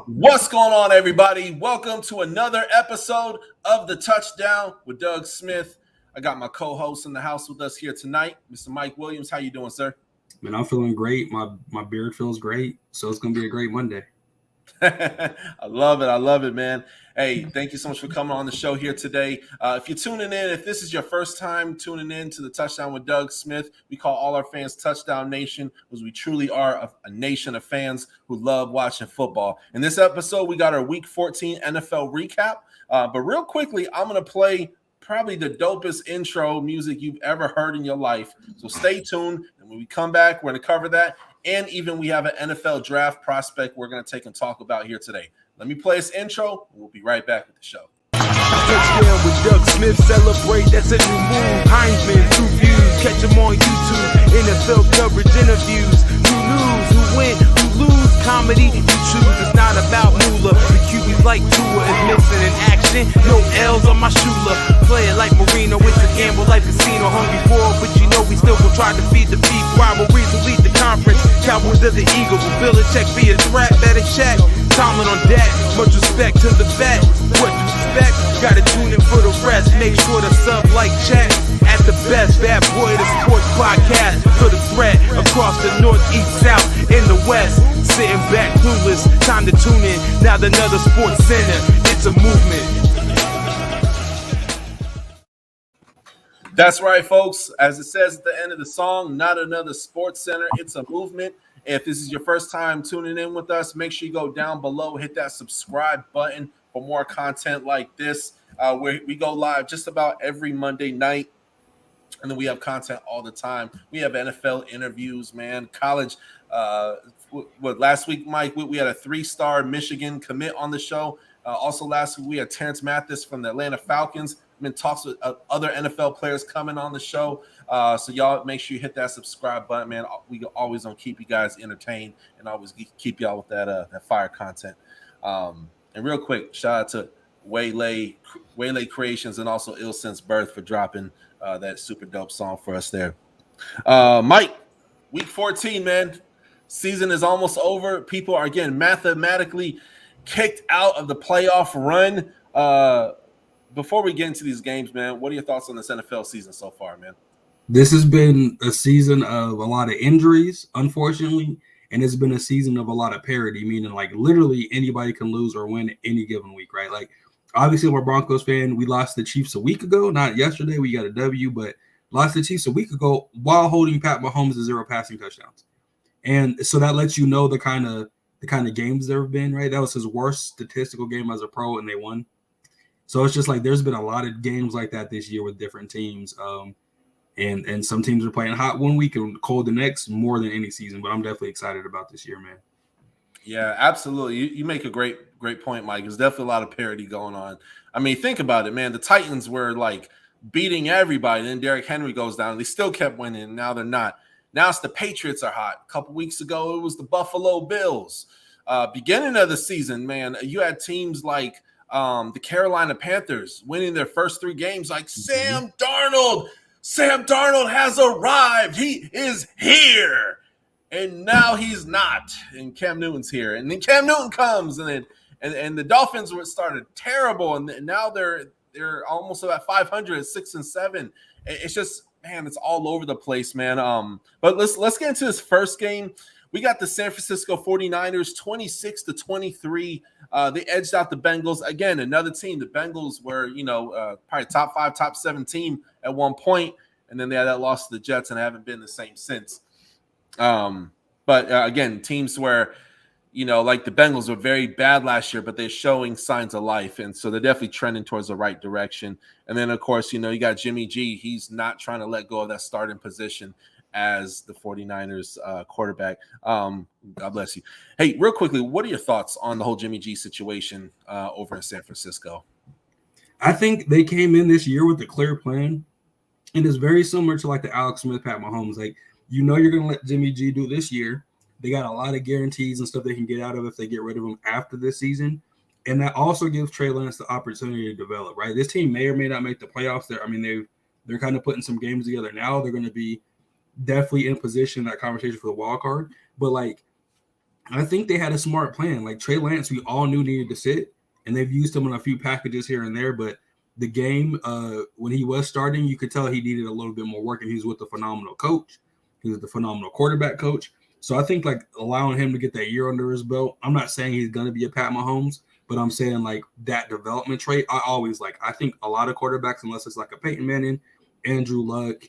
What's going on, everybody? Welcome to another episode of The Touchdown with Doug Smith. I got my co-host in the house with us here tonight, Mr. Mike Williams. How you doing, sir? Man, I'm feeling great. My beard feels great, so it's going to be a great Monday. I love it, man. Hey, thank you so much for coming on the show here today. If you're tuning in, if this is your first time tuning in to the Touchdown with Doug Smith, we call all our fans Touchdown Nation because we truly are a nation of fans who love watching football. In this episode, we got our Week 14 NFL recap. But real quickly, I'm going to play probably the dopest intro music you've ever heard in your life. So stay tuned. And when we come back, we're going to cover that. And even we have an NFL draft prospect we're going to take and talk about here today. Let me play this intro, and we'll be right back with the show. Touchdown with Doug Smith, celebrate, that's a new move. Heisman, 2 views, catch him on YouTube. NFL coverage, interviews, who lose, who win, who lose. Comedy, you choose, it's not about moolah. The QB's like Tua is missing in action. No L's on my shula. Play it like Marino, it's a gamble like casino. Hungry for it, but you know we still gon' try to feed the beef. Rivalries will lead the conference. Cowboys of the Eagles, will Belichick be a threat? Better check. Tomlin on deck, much respect to the vet. What to expect? Gotta tune in for the rest. Make sure to sub, like, check. At the best, bad boy, the sports podcast. For the threat across the north, east, south, in the west. Sitting back clueless, time to tune in. Now another sports center, it's a movement. That's right, folks. As it says at the end of the song, not another sports center, it's a movement. If this is your first time tuning in with us, make sure you go down below, hit that subscribe button for more content like this. We go live just about every Monday night, and then we have content all the time. We have NFL interviews, man, college. Last week, Mike, we had a 3-star Michigan commit on the show. Also last week, we had Terrence Mathis from the Atlanta Falcons. Been talks with other NFL players coming on the show. So y'all make sure you hit that subscribe button, man. We always gonna keep you guys entertained and always keep y'all with that fire content. And real quick, shout out to Waylay Creations and also Ill Sense Birth for dropping that super dope song for us there. Mike, Week 14, man. Season is almost over. People are getting mathematically kicked out of the playoff run. Before we get into these games, man, what are your thoughts on this NFL season so far, man? This has been a season of a lot of injuries, unfortunately, and it's been a season of a lot of parity, meaning like literally anybody can lose or win any given week, right? Like obviously I'm a Broncos fan. We lost the Chiefs a week ago, not yesterday. We got a W, but lost the Chiefs a week ago while holding Pat Mahomes to 0 passing touchdowns. And so that lets you know the kind of games there have been, right? That was his worst statistical game as a pro, and they won. So it's just like there's been a lot of games like that this year with different teams. And some teams are playing hot one week and cold the next more than any season. But I'm definitely excited about this year, man. Yeah, absolutely. You make a great point, Mike. There's definitely a lot of parity going on. I mean, think about it, man. The Titans were like beating everybody. Then Derrick Henry goes down. They still kept winning. Now they're not. Now it's the Patriots are hot. A couple weeks ago, it was the Buffalo Bills. Beginning of the season, man, you had teams like the Carolina Panthers winning their first 3 games. Like Sam Darnold has arrived. He is here. And now he's not. And Cam Newton's here. And then Cam Newton comes, and the Dolphins were started terrible, and now they're almost about 500, 6-7. It's just, man, it's all over the place, man. But let's get into this first game. We got the San Francisco 49ers 26-23. They edged out the Bengals. Again, another team. The Bengals were, probably top 5, top 7 team at one point, and then they had that loss to the Jets and haven't been the same since. But again, teams where, like the Bengals were very bad last year, but they're showing signs of life, and so they're definitely trending towards the right direction. And then, of course, you got Jimmy G. He's not trying to let go of that starting position as the 49ers quarterback. God bless you. Hey, real quickly, what are your thoughts on the whole Jimmy G situation over in San Francisco? I think they came in this year with a clear plan, and it's very similar to like the Alex Smith, Pat Mahomes. Like, you're going to let Jimmy G do this year. They got a lot of guarantees and stuff they can get out of if they get rid of him after this season. And that also gives Trey Lance the opportunity to develop, right? This team may or may not make the playoffs. They're kind of putting some games together now. They're going to be definitely in position, that conversation for the wild card. But like I think they had a smart plan. Like Trey Lance, we all knew needed to sit, and they've used him in a few packages here and there. But the game, when he was starting, you could tell he needed a little bit more work, and he was with a phenomenal coach. He was the phenomenal quarterback coach. So I think like allowing him to get that year under his belt. I'm not saying he's going to be a Pat Mahomes, but I'm saying like that development trait. I always like. I think a lot of quarterbacks, unless it's like a Peyton Manning, Andrew Luck,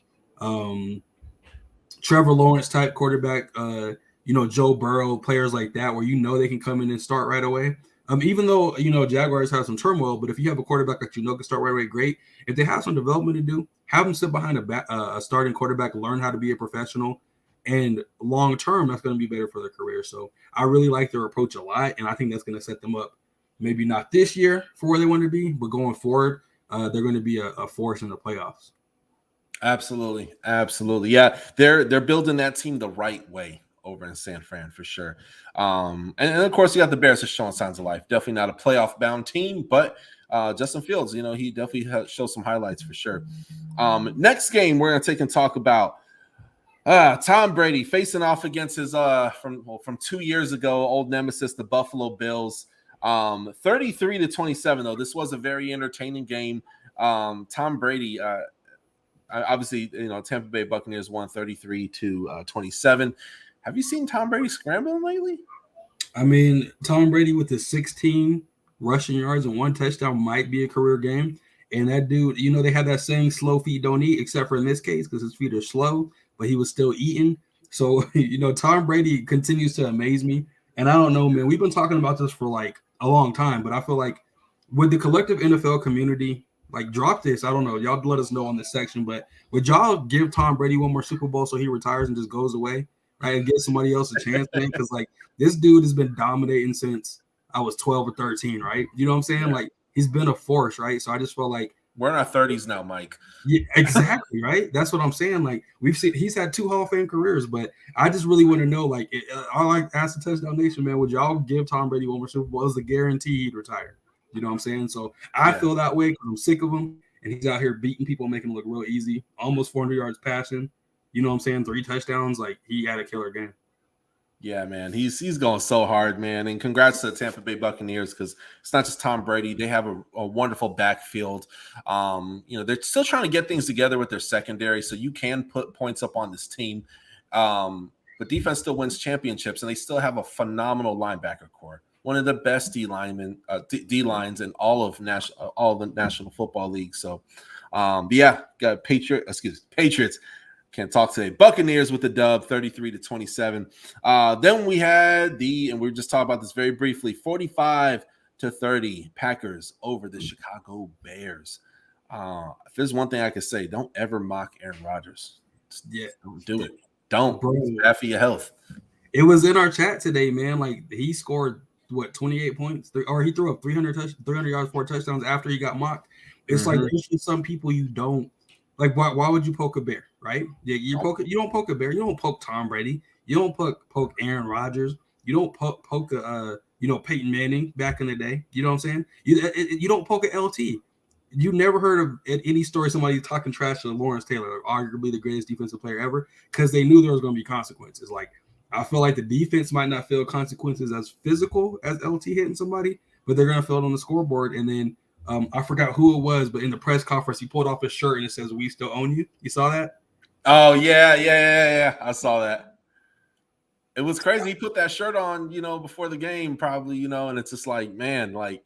Trevor Lawrence type quarterback, Joe Burrow, players like that, where they can come in and start right away. Even though Jaguars have some turmoil, but if you have a quarterback that can start right away, great. If they have some development to do, have them sit behind a starting quarterback, learn how to be a professional, and long term, that's going to be better for their career. So I really like their approach a lot, and I think that's going to set them up. Maybe not this year for where they want to be, but going forward, they're going to be a force in the playoffs. Absolutely. Yeah, they're building that team the right way over in San Fran for sure. And of course, you got the Bears just showing signs of life. Definitely not a playoff bound team, but Justin Fields, he definitely shows some highlights for sure. Next game we're going to take and talk about Tom Brady facing off against his from 2 years ago old nemesis, the Buffalo Bills. 33-27 though. This was a very entertaining game. Tom Brady, obviously, Tampa Bay Buccaneers won 33-27. Have you seen Tom Brady scrambling lately? I mean, Tom Brady with his 16 rushing yards and 1 touchdown might be a career game. And that dude, they had that saying, slow feet don't eat, except for in this case, because his feet are slow, but he was still eating. So, Tom Brady continues to amaze me. And I don't know, man, we've been talking about this for like a long time, but I feel like with the collective NFL community, like drop this. I don't know. Y'all let us know on this section, but would y'all give Tom Brady one more Super Bowl so he retires and just goes away, right? And give somebody else a chance, man? Because like this dude has been dominating since I was 12 or 13, right? You know what I'm saying? Yeah. Like he's been a force, right? So I just feel like we're in our 30s now, Mike. Yeah, exactly, right? That's what I'm saying. Like we've seen, he's had 2 Hall of Fame careers, but I just really want to know, like, I like ask the Touchdown Nation, man, would y'all give Tom Brady one more Super Bowl? It's a guarantee he'd retire. You know what I'm saying? So I feel that way because I'm sick of him, and he's out here beating people, making it look real easy. Almost 400 yards passing. You know what I'm saying? 3 touchdowns. Like he had a killer game. Yeah, man, he's going so hard, man. And congrats to the Tampa Bay Buccaneers because it's not just Tom Brady. They have a wonderful backfield. They're still trying to get things together with their secondary, so you can put points up on this team. But defense still wins championships, and they still have a phenomenal linebacker core. One of the best D lines in all of the National Football League. So, got Patriots. Can't talk today. Buccaneers with the dub, 33-27. Then we had and we were just talking about this very briefly, 45-30 Packers over the Chicago Bears. If there's one thing I could say, don't ever mock Aaron Rodgers. Don't do it. Don't. It's bad for your health. It was in our chat today, man. Like he scored 28 points, or he threw up 300 yards, 4 touchdowns after he got mocked. It's like there's some people you don't. Like, why would you poke a bear, right? You don't poke a bear. You don't poke Tom Brady. You don't poke Aaron Rodgers. You don't poke Peyton Manning back in the day. You know what I'm saying? You don't poke a LT. You never heard of any story somebody talking trash to Lawrence Taylor, arguably the greatest defensive player ever, because they knew there was going to be consequences. Like, I feel like the defense might not feel consequences as physical as LT hitting somebody, but they're going to feel it on the scoreboard. And then I forgot who it was, but in the press conference, he pulled off his shirt and it says, "We still own you." You saw that? Oh, yeah. I saw that. It was crazy. He put that shirt on, before the game probably, and it's just like, man, like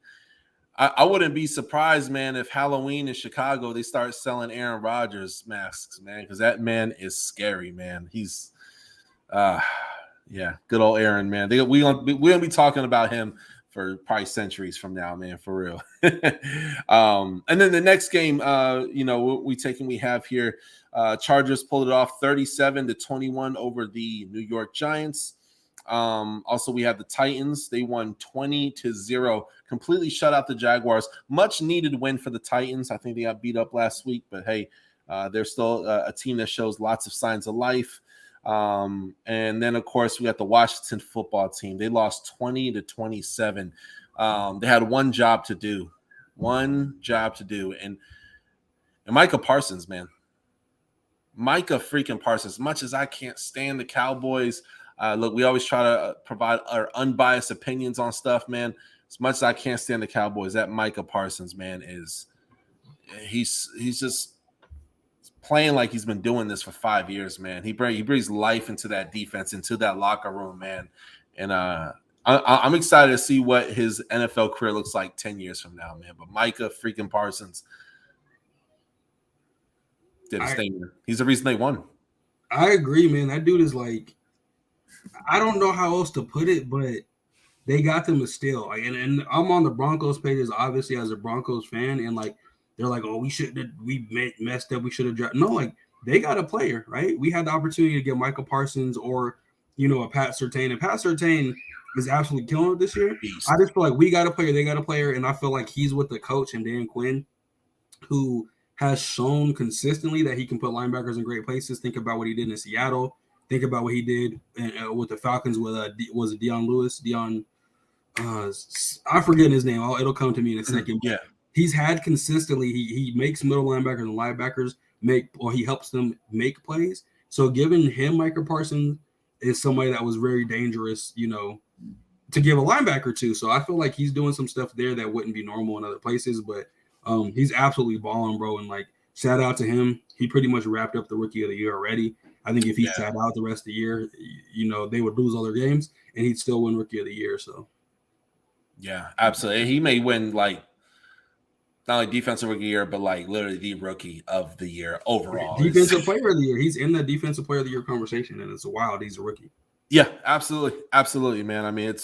I wouldn't be surprised, man, if Halloween in Chicago, they start selling Aaron Rodgers masks, man, because that man is scary, man. He's, good old Aaron, man. We're gonna be talking about him for probably centuries from now, man, for real. And then the next game, we have here, Chargers pulled it off 37-21 over the New York Giants. Also, we have the Titans. They won 20-0, completely shut out the Jaguars. Much needed win for the Titans. I think they got beat up last week, but hey, they're still a team that shows lots of signs of life. And then, of course, we got the Washington football team. They lost 20-27. They had one job to do. And Micah Parsons, man. Micah freaking Parsons. As much as I can't stand the Cowboys, Look, we always try to provide our unbiased opinions on stuff, man. As much as I can't stand the Cowboys, that Micah Parsons, man, he's just playing like he's been doing this for 5 years, man. He brings life into that defense, into that locker room, man. And I'm excited to see what his NFL career looks like 10 years from now, man. But Micah freaking Parsons did his thing. He's the reason they won. I agree, man. That dude is like, I don't know how else to put it, but they got them a steal. Like, and I'm on the Broncos pages, obviously, as a Broncos fan, and like they're like, oh, we messed up. We should have dropped. No, like they got a player, right? We had the opportunity to get Michael Parsons or a Pat Surtain, and Pat Surtain is absolutely killing it this year. Beast. I just feel like we got a player, they got a player, and I feel like he's with the coach and Dan Quinn, who has shown consistently that he can put linebackers in great places. Think about what he did in Seattle. Think about what he did with the Falcons with was it Deion Lewis? I forget his name. It'll come to me in a second. Yeah, he's had consistently. He makes middle linebackers and linebackers he helps them make plays. So giving him Micah Parsons is somebody that was very dangerous, to give a linebacker to. So I feel like he's doing some stuff there that wouldn't be normal in other places. But he's absolutely balling, bro. And like, shout out to him. He pretty much wrapped up the Rookie of the Year already. I think if he sat out the rest of the year, they would lose all their games, and he'd still win Rookie of the Year. So, yeah, absolutely. He may win like not only Defensive Rookie of the Year, but like literally the Rookie of the Year overall. Defensive Player of the Year. He's in the Defensive Player of the Year conversation, and it's wild. He's a rookie. Yeah, absolutely, man. I mean, and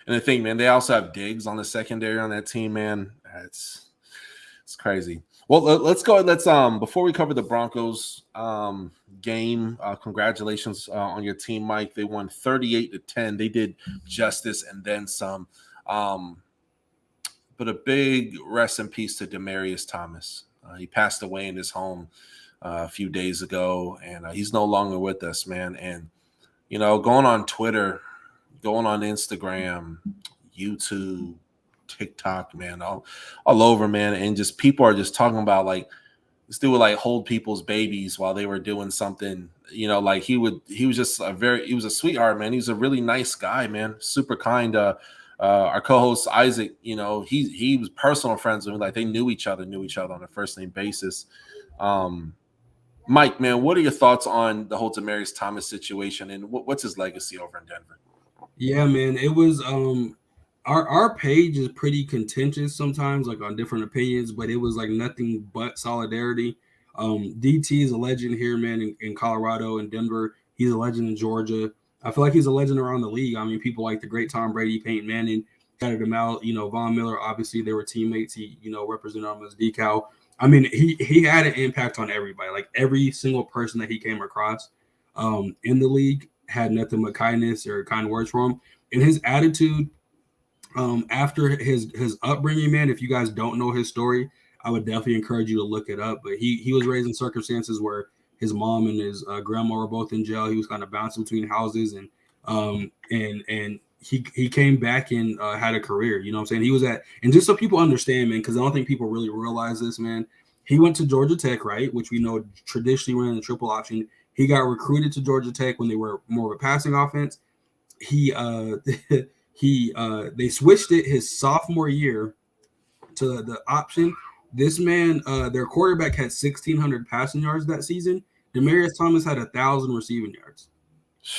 the thing, man, they also have Diggs on the secondary on that team, man. It's crazy. Well, let's go. Let's before we cover the Broncos game, congratulations on your team, Mike. They won 38-10. They did justice and then some. But a big rest in peace to Demaryius Thomas. He passed away in his home a few days ago, and he's no longer with us, man. And going on Twitter, going on Instagram, YouTube, TikTok, man, all over, man, and just people are just talking about like this dude would like hold people's babies while they were doing something, like he was a sweetheart, man. He was a really nice guy, man, super kind. Our co-host Isaac, he was personal friends with him, like they knew each other on a first name basis. Mike, man, what are your thoughts on the whole Demaryius Thomas situation, and what's his legacy over in Denver? Yeah, man, it was our page is pretty contentious sometimes, like on different opinions, but it was like nothing but solidarity. DT is a legend here, man, in Colorado and Denver. He's a legend in Georgia. I feel like he's a legend around the league. I mean, people like the great Tom Brady, Peyton Manning, shouted him out. Von Miller, obviously, they were teammates. He, represented him as decal. I mean, he had an impact on everybody. Like every single person that he came across in the league had nothing but kindness or kind words for him. And his attitude after his upbringing, man, if you guys don't know his story, I would definitely encourage you to look it up. But he was raised in circumstances where his mom and his grandma were both in jail. He was kind of bouncing between houses, and he came back and had a career. You know what I'm saying? He was and just so people understand, man, because I don't think people really realize this, man. He went to Georgia Tech, right, which we know traditionally ran the triple option. He got recruited to Georgia Tech when they were more of a passing offense. They switched it his sophomore year to the option. This man, their quarterback had 1,600 passing yards that season. Demaryius Thomas had 1,000 receiving yards,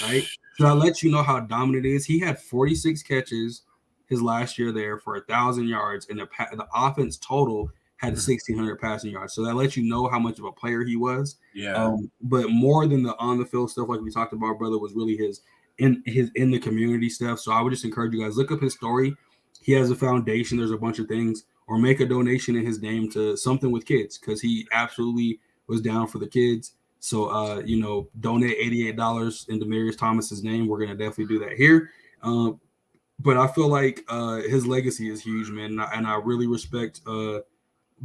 right? So that lets you know how dominant it is. He had 46 catches his last year there for 1,000 yards, and the offense total had 1,600 passing yards. So that lets you know how much of a player he was. Yeah. But more than the on the field stuff, like we talked about, brother, was really his in the community stuff. So I would just encourage you guys, look up his story. He has a foundation. There's a bunch of things, or make a donation in his name to something with kids, because he absolutely was down for the kids. So, donate $88 in Demaryius Thomas's name. We're going to definitely do that here. But I feel like his legacy is huge, man. And I really respect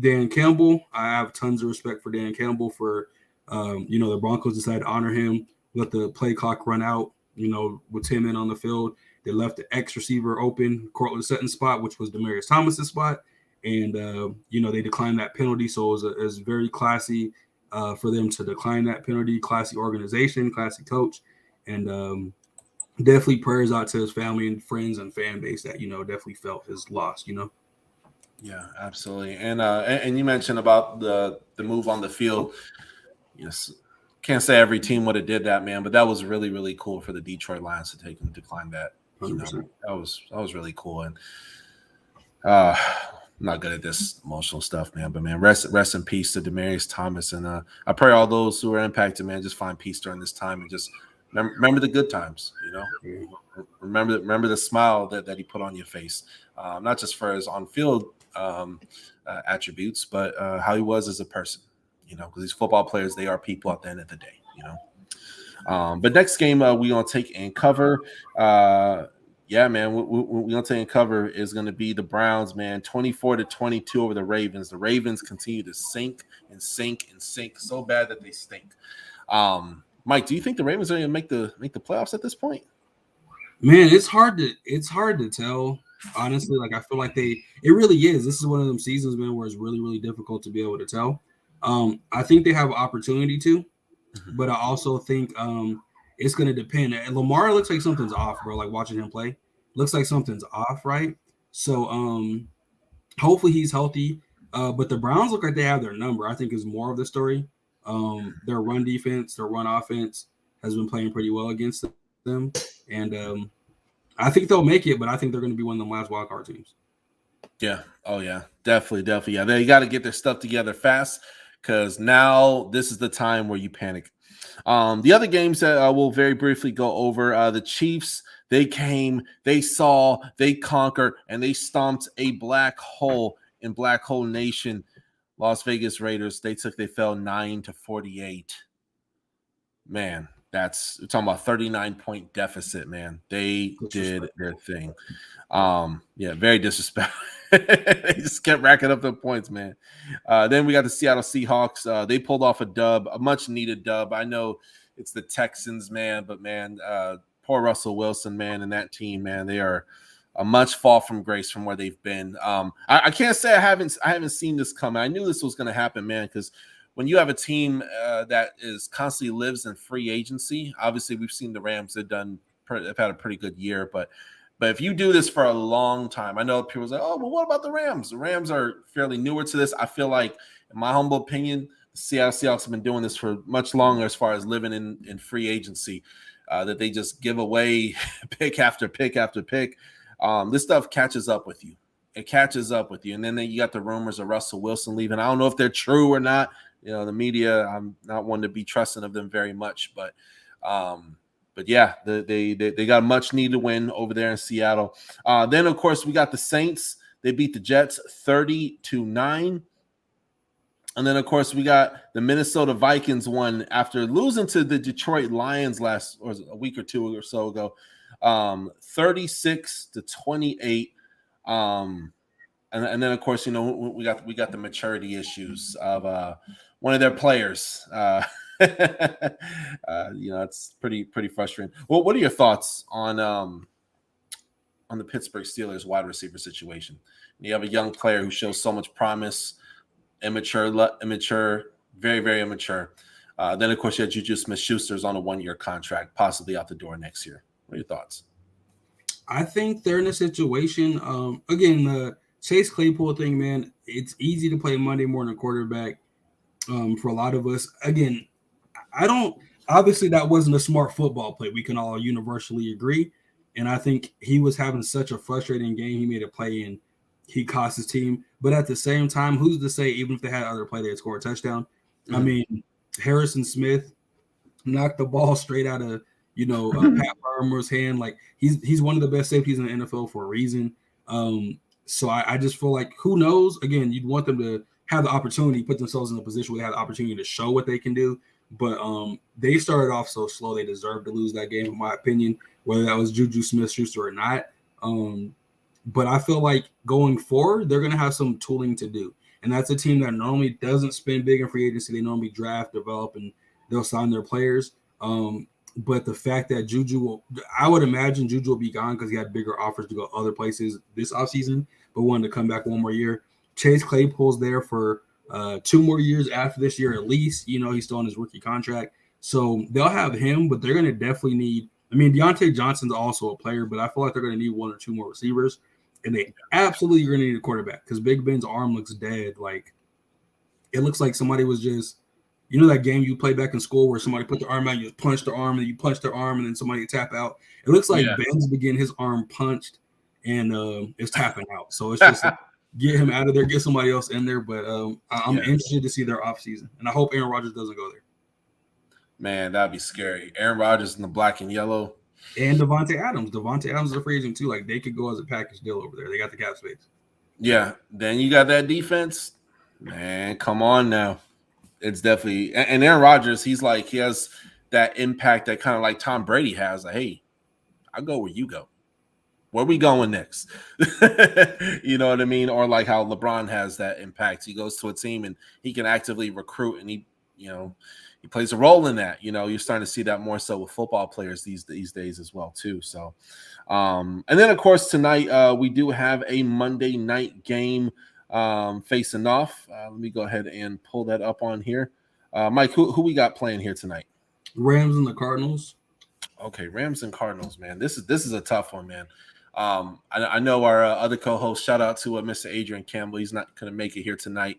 Dan Campbell. I have tons of respect for Dan Campbell for, the Broncos decided to honor him, let the play clock run out, with him in on the field. They left the X receiver open, Cortland Sutton's spot, which was Demaryius Thomas's spot. And, they declined that penalty. So it was very classy for them to decline that penalty. Classy organization, classy coach. And definitely prayers out to his family and friends and fan base that, definitely felt his loss, Yeah, absolutely. And you mentioned about the move on the field. Yes, can't say every team would have did that, man, but that was really, really cool for the Detroit Lions to take and decline that. 100%. That was really cool. And I'm not good at this emotional stuff, man. But man, rest in peace to Demaryius Thomas, and I pray all those who are impacted, man, just find peace during this time and just remember the good times. Remember the smile that he put on your face, not just for his on field attributes, but how he was as a person. Because these football players, they are people at the end of the day. But next game we gonna take and cover. Yeah, man, we're gonna take and cover is gonna be the Browns, man, 24-22 over the Ravens. The Ravens continue to sink and sink and sink so bad that they stink. Mike, do you think the Ravens are gonna make the playoffs at this point? Man, it's hard to tell. Honestly, like I feel like it really is. This is one of them seasons, man, where it's really, really difficult to be able to tell. I think they have opportunity to, but I also think it's going to depend. And Lamar looks like something's off, bro. Like watching him play, looks like something's off, right? So hopefully he's healthy. But the Browns look like they have their number. I think is more of the story. Their run defense, their run offense has been playing pretty well against them, and I think they'll make it. But I think they're going to be one of the last wild card teams. Yeah. Oh yeah. Definitely. Yeah. They got to get their stuff together fast. Because now this is the time where you panic. The other games that we'll very briefly go over, the Chiefs, they came, they saw, they conquered, and they stomped a black hole in Black Hole Nation. Las Vegas Raiders, they fell 9-48. Man, we're talking about 39-point deficit, man. They did their thing. Yeah, very disrespectful. They just kept racking up the points, man. Then we got the Seattle Seahawks. They pulled off a dub, a much-needed dub. I know it's the Texans, man, but, man, poor Russell Wilson, man, and that team, man, they are a much fall from grace from where they've been. I can't say I haven't seen this coming. I knew this was going to happen, man, because when you have a team that is constantly lives in free agency, obviously we've seen the Rams. They've had a pretty good year, but if you do this for a long time, I know people say, oh, well, what about the Rams? The Rams are fairly newer to this. I feel like, in my humble opinion, the Seattle Seahawks have been doing this for much longer as far as living in free agency, that they just give away pick after pick after pick. This stuff catches up with you. It catches up with you. And then you got the rumors of Russell Wilson leaving. I don't know if they're true or not. The media, I'm not one to be trusting of them very much, but yeah, they got a much needed win over there in Seattle. Then of course we got the Saints. They beat the Jets 30-9. And then of course we got the Minnesota Vikings won after losing to the Detroit Lions a week or two or so ago, 36-28. And then of course, we got the maturity issues of one of their players. It's pretty frustrating. Well, what are your thoughts on the Pittsburgh Steelers wide receiver situation? You have a young player who shows so much promise, immature, very, very immature. Then of course you have Juju Smith-Schuster's on a 1-year contract, possibly out the door next year. What are your thoughts? I think they're in a situation. Again, the Chase Claypool thing, man. It's easy to play Monday morning quarterback. For a lot of us, again, obviously that wasn't a smart football play. We can all universally agree. And I think he was having such a frustrating game. He made a play and he cost his team. But at the same time, who's to say, even if they had other play, they'd score a touchdown? Mm-hmm. I mean, Harrison Smith knocked the ball straight out of, Pat Farmer's hand. Like he's one of the best safeties in the NFL for a reason. So I just feel like, who knows? Again, you'd want them to have the opportunity, put themselves in a position where they have the opportunity to show what they can do. But they started off so slow, they deserved to lose that game, in my opinion, whether that was Juju Smith-Schuster or not. But I feel like going forward, they're going to have some tooling to do. And that's a team that normally doesn't spend big in free agency. They normally draft, develop, and they'll sign their players. But the fact that I would imagine Juju will be gone because he had bigger offers to go other places this offseason, but wanted to come back one more year. Chase Claypool's there for 2 more years after this year at least. He's still on his rookie contract. So they'll have him, but they're going to definitely need I mean, Deontay Johnson's also a player, but I feel like they're going to need one or two more receivers, and they absolutely are going to need a quarterback because Big Ben's arm looks dead. Like it looks like somebody was just, you know, that game you play back in school where somebody put their arm out, you just punch their arm, and you punch their arm, and then somebody tap out. It looks like Ben's getting his arm punched and is tapping out. So it's just get him out of there, get somebody else in there. But I'm interested to see their offseason, and I hope Aaron Rodgers doesn't go there. Man, that'd be scary. Aaron Rodgers in the black and yellow. And Devontae Adams. Devontae Adams is a free agent too. Like they could go as a package deal over there. They got the cap space. Yeah. Then you got that defense. Man, come on now. It's definitely, and Aaron Rodgers, he has that impact that kind of like Tom Brady has. Like, hey, I go where you go. Where we going next? You know what I mean? Or like how LeBron has that impact. He goes to a team and he can actively recruit, and he plays a role in that. You know, you're starting to see that more so with football players these days as well too. So, and then of course tonight we do have a Monday night game facing off. Let me go ahead and pull that up on here. Mike, who we got playing here tonight? Rams and the Cardinals. Okay, Rams and Cardinals, man. This is a tough one, man. I know our other co-host. Shout out to Mr. Adrian Campbell. He's not going to make it here tonight.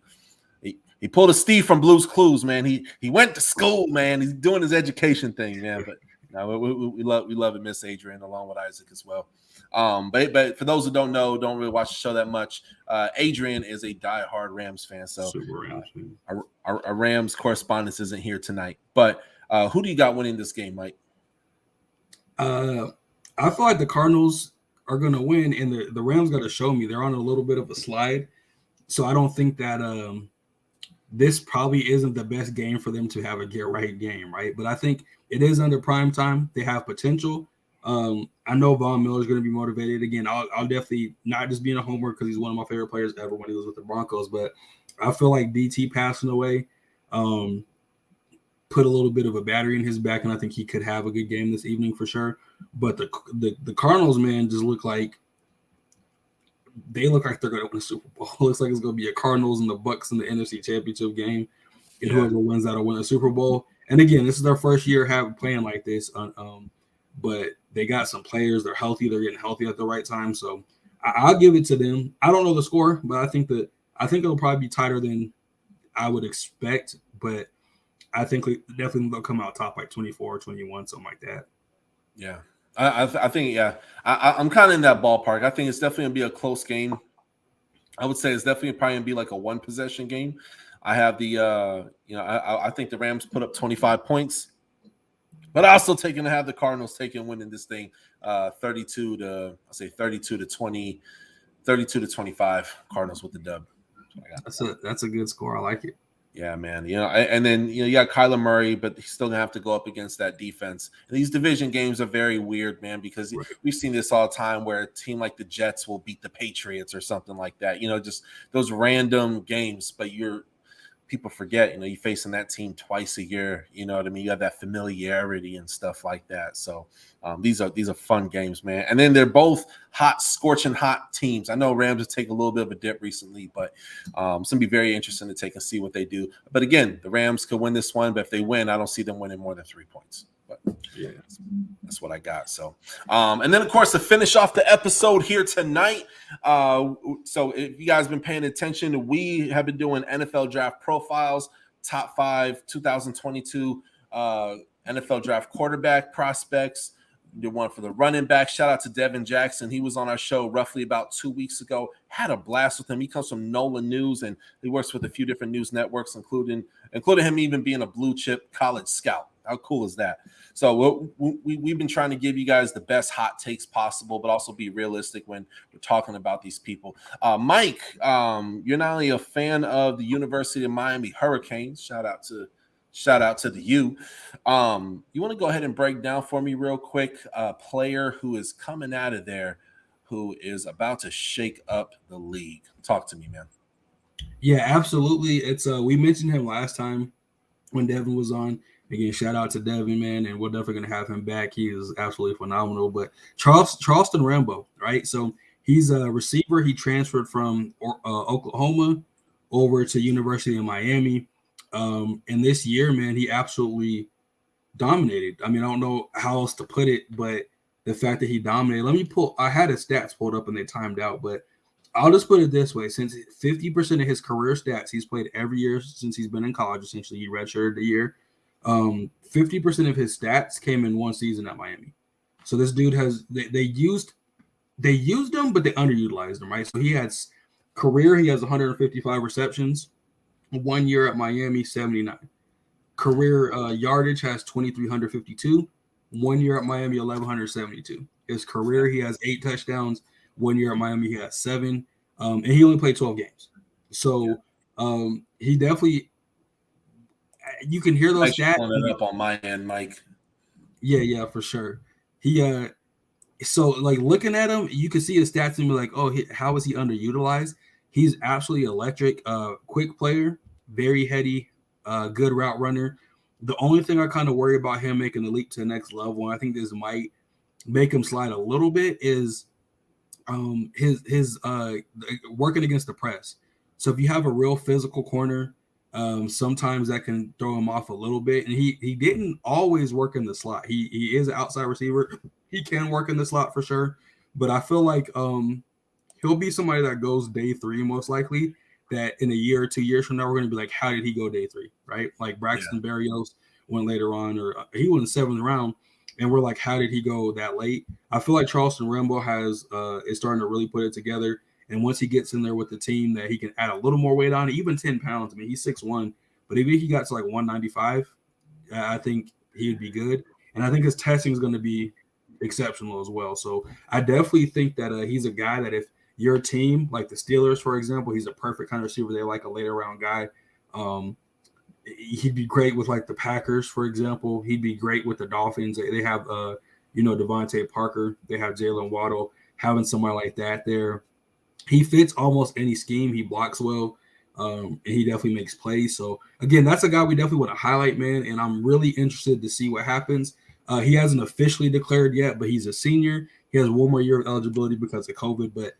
He pulled a Steve from Blue's Clues, man. He went to school, man. He's doing his education thing, man. But no, we love it, Miss Adrian, along with Isaac as well. But for those who don't know, don't really watch the show that much, Adrian is a diehard Rams fan. So our Rams correspondence isn't here tonight. But who do you got winning this game, Mike? I feel like the Cardinals are going to win, and the Rams got to show me they're on a little bit of a slide. So I don't think that this probably isn't the best game for them to have a get-right game, right? But I think it is under prime time. They have potential. I know Von Miller is going to be motivated. Again, I'll definitely not just being a homer because he's one of my favorite players ever when he was with the Broncos, but I feel like DT passing away put a little bit of a battery in his back, and I think he could have a good game this evening for sure. But the Cardinals, man, just look like they're going to win a Super Bowl. Looks like it's going to be a Cardinals and the Bucks in the NFC Championship game, and whoever wins that'll win a Super Bowl. And again, this is their first year playing like this, but they got some players. They're healthy. They're getting healthy at the right time. So I'll give it to them. I don't know the score, but I think it'll probably be tighter than I would expect. But I think definitely they'll come out top like 24, 21, something like that. Yeah. I think, I'm kind of in that ballpark. I think it's definitely going to be a close game. I would say it's definitely probably going to be like a one-possession game. I have I think the Rams put up 25 points, but I also have the Cardinals winning this thing 32 to 20, 32 to 25. Cardinals with the dub. That's a good score. I like it. Yeah, man. And then you got Kyler Murray, but he's still gonna have to go up against that defense. And these division games are very weird, man, because we've seen this all the time where a team like the Jets will beat the Patriots or something like that. Just those random games, but people forget, you're facing that team twice a year. You know what I mean? You have that familiarity and stuff like that. So these are fun games, man. And then they're both scorching hot teams. I know Rams have taken a little bit of a dip recently, but it's going to be very interesting to take and see what they do. But again, the Rams could win this one, but if they win, I don't see them winning more than 3 points. But yeah, that's what I got. So, and then of course to finish off the episode here tonight. So if you guys been paying attention, we have been doing NFL draft profiles, top 5 2022 NFL draft quarterback prospects. We did one for the running back. Shout out to Devin Jackson. He was on our show roughly about 2 weeks ago. Had a blast with him. He comes from NOLA News, and he works with a few different news networks, including him even being a blue chip college scout. How cool is that? So we've been trying to give you guys the best hot takes possible, but also be realistic when we're talking about these people. Mike, you're not only a fan of the University of Miami Hurricanes. Shout out to the U. You want to go ahead and break down for me real quick a player who is coming out of there who is about to shake up the league. Talk to me, man. Yeah, absolutely. It's we mentioned him last time when Devin was on. Again, shout out to Devin, man, and we're definitely going to have him back. He is absolutely phenomenal. But Charleston Rambo, right? So he's a receiver. He transferred from Oklahoma over to University of Miami. And this year, man, he absolutely dominated. I mean, I don't know how else to put it, but the fact that he dominated. I had his stats pulled up and they timed out, but I'll just put it this way. Since 50% of his career stats, he's played every year since he's been in college. Essentially, he redshirted a year. 50% of his stats came in one season at Miami. So this dude they used him, but they underutilized him, right? So he has 155 receptions. 1 year at Miami, 79. Career yardage has 2,352. 1 year at Miami, 1,172. His career, he has 8 touchdowns. 1 year at Miami, he has 7. And he only played 12 games. So he definitely, you can hear those stats. Pulling it up on my end, Mike. Yeah, for sure. He so like looking at him, you can see his stats and be like, oh, how is he underutilized? He's absolutely electric, quick player, very heady, good route runner. The only thing I kind of worry about him making the leap to the next level, and I think this might make him slide a little bit, is his working against the press. So if you have a real physical corner, sometimes that can throw him off a little bit. And he didn't always work in the slot. He is an outside receiver. He can work in the slot for sure. But I feel like he'll be somebody that goes day 3 most likely, that in a year or 2 years from now, we're going to be like, how did he go day 3, right? Like Braxton Berrios went later on, or he went in the 7th round, and we're like, how did he go that late? I feel like Charleston Rambo is starting to really put it together. And once he gets in there with the team, that he can add a little more weight on it, even 10 pounds. I mean, he's 6'1", but if he got to like 195, I think he would be good. And I think his testing is going to be exceptional as well. So I definitely think that he's a guy that if your team, like the Steelers, for example, he's a perfect kind of receiver. They like a later round guy. He'd be great with like the Packers, for example. He'd be great with the Dolphins. They have, Devontae Parker. They have Jalen Waddle. Having somebody like that there, he fits almost any scheme. He blocks well, and he definitely makes plays. So again, that's a guy we definitely want to highlight, man. And I'm really interested to see what happens. He hasn't officially declared yet, but he's a senior. He has 1 more year of eligibility because of COVID, but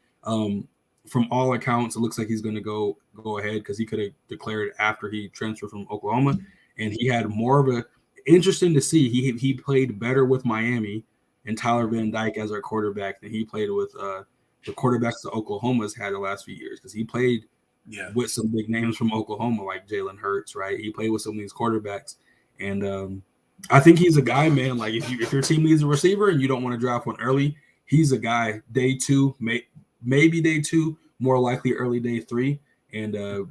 from all accounts, it looks like he's going to go ahead, because he could have declared after he transferred from Oklahoma, and he had more of a interesting to see. He played better with Miami and Tyler Van Dyke as our quarterback than he played with the quarterbacks that Oklahoma's had the last few years, because he played with some big names from Oklahoma like Jalen Hurts, right? He played with some of these quarterbacks, and I think he's a guy, man. Like if your team needs a receiver and you don't want to draft one early, he's a guy day 2, maybe day 2, more likely early day 3, and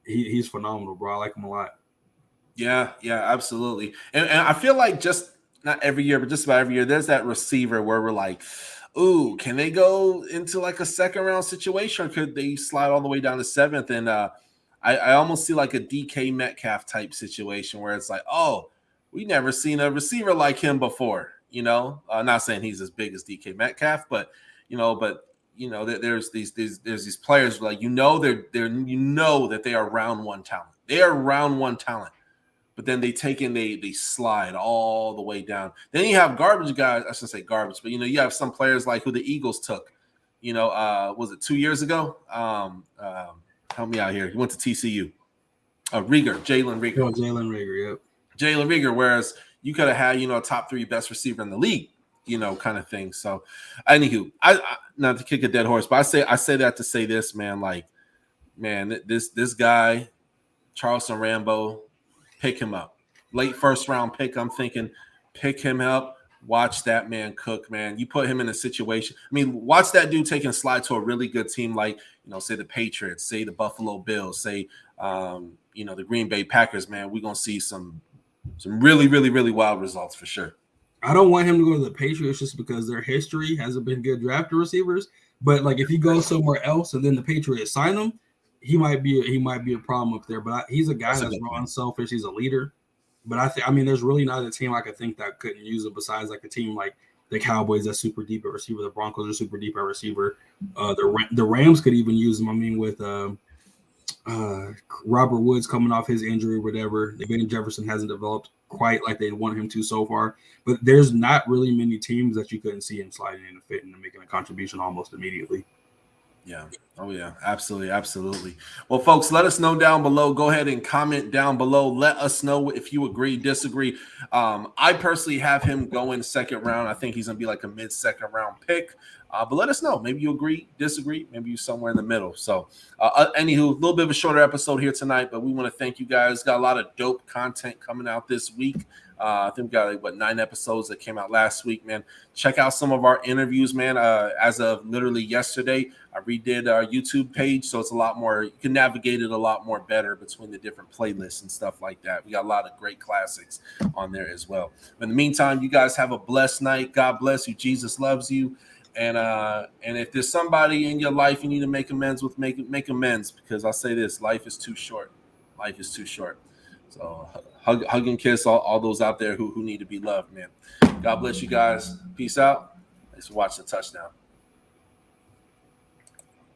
he's phenomenal, bro. I like him a lot. Yeah, absolutely. And I feel like just not every year, but just about every year, there's that receiver where we're like, ooh, can they go into like a 2nd round situation, or could they slide all the way down to 7th? And I almost see like a DK Metcalf type situation where it's like, oh, we never seen a receiver like him before. Not saying he's as big as DK Metcalf, but there's these players like that they are round 1 talent. They are round 1 talent, but then they slide all the way down. Then you have garbage guys. I shouldn't say garbage, but you have some players like who the Eagles took. Was it 2 years ago? Help me out here. He went to TCU. Jalen Rieger. Oh, Jalen Rieger, yep. Jalen Rieger. Whereas you could have had a top 3 best receiver in the league. Kind of thing. So, anywho, I not to kick a dead horse, but I say that to say this, man. Like, man, this guy, Charleston Rambo, pick him up. Late 1st round pick. I'm thinking, pick him up. Watch that man cook, man. You put him in a situation. I mean, watch that dude take and slide to a really good team, like say the Patriots, say the Buffalo Bills, say the Green Bay Packers. Man, we're gonna see some really, really, really wild results for sure. I don't want him to go to the Patriots just because their history hasn't been good drafted receivers. But like if he goes somewhere else and then the Patriots sign him, he might be a problem up there. But he's a guy that's raw and selfish. He's a leader. But there's really not a team I could think that couldn't use him besides like a team like the Cowboys that's super deep at receiver. The Broncos are super deep at receiver. The Rams could even use him. I mean, with Robert Woods coming off his injury or whatever, Van Jefferson hasn't developed quite like they want him to so far. But there's not really many teams that you couldn't see him sliding in and fitting and making a contribution almost immediately. Yeah. Oh, yeah. Absolutely. Absolutely. Well, folks, let us know down below. Go ahead and comment down below. Let us know if you agree, disagree. I personally have him going second round. I think he's going to be like a mid-second round pick. But let us know. Maybe you agree, disagree. Maybe you're somewhere in the middle. So, anywho, a little bit of a shorter episode here tonight, but we want to thank you guys. Got a lot of dope content coming out this week. I think we got like 9 episodes that came out last week, man. Check out some of our interviews, man. As of literally yesterday, I redid our YouTube page, so it's a lot more. You can navigate it a lot more better between the different playlists and stuff like that. We got a lot of great classics on there as well. In the meantime, you guys have a blessed night. God bless you. Jesus loves you. And if there's somebody in your life you need to make amends with, make amends, because I'll say this: life is too short. Life is too short. So hug and kiss all those out there who need to be loved, man. God bless you guys. Peace out. Thanks for watching the touchdown.